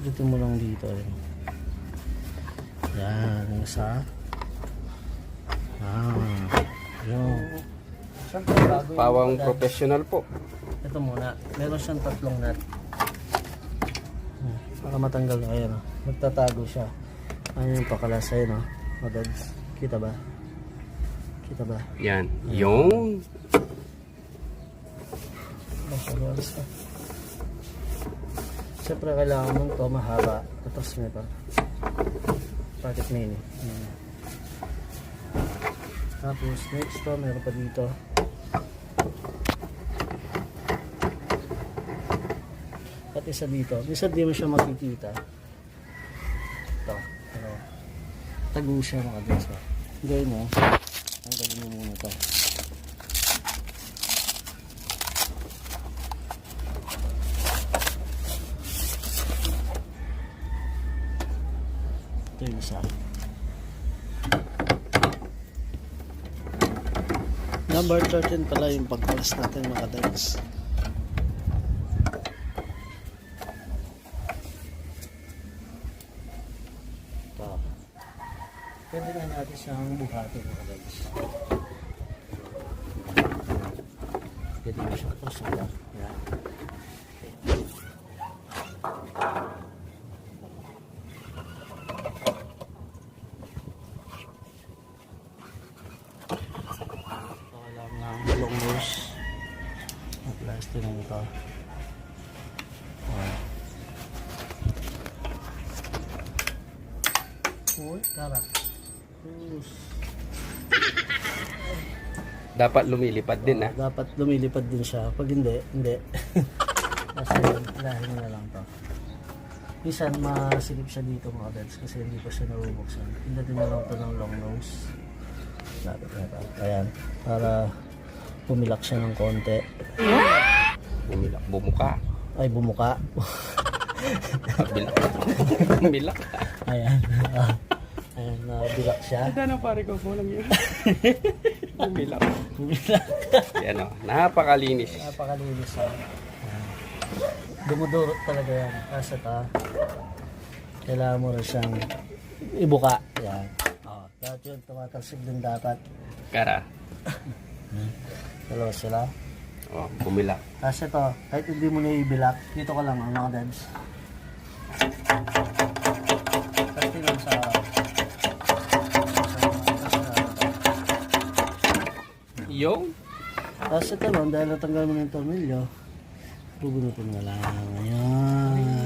Dutin mo lang dito. Yan, yung isa. Yun. Pawang professional po. Ito muna. Meron siyang 3 nut. Para matanggal na kayo. Magtatago siya. Ayun yung pakalas. Ayun, Madads. Kita ba? Kita ba? Yan. Yung. Siyempre kailangan mong ito mahaba. Tapos nito. Pocket mini. Tapos next to, meron pa dito. At isa dito. Isa di mo siya makikita. Ito. Pero, tago siya mga dito. Gawin mo. Tanggalin mo muna ito. Ito yung isa. Number 13 pala yung pagkalas natin mga dads. Ito. Pwede na natin siyang buhatin mga dads. Pwede na siyang pasulat. Yan. Long nose na plastic na ito. Uy, tara. Dapat lumilipad din Dapat lumilipad din siya. Pag hindi, hindi. Kasi ilahin na lang to. Minsan masilip siya dito mga dads kasi hindi pa siya nabubuksan. Hindi din na lang ito ng long nose. Lapit na ito. Ayan. Para pumilak siya ng konti. Bumilak. Bumuka. Ay, bumuka. Bilak. Bilak. Ayan. Ayan, bilak siya. Ito na pare ko. Walang yun. Bumilak. Bumilak. Yan o. Napakalinis. Napakalinis. Dumudurot talaga yan. Kasi kailangan mo rin siyang ibuka. Yan. Dapat yun, tumatalsig din dapat. Kara. Dalawa sila. Bumilak. Kasi ito, kahit hindi mo na ibilak, dito ka lang ang mga dads. Kasi lang sa Yung? tapos ito nun, dahil natanggal mo ng tornilyo, bubunutin mo lang. Ayan.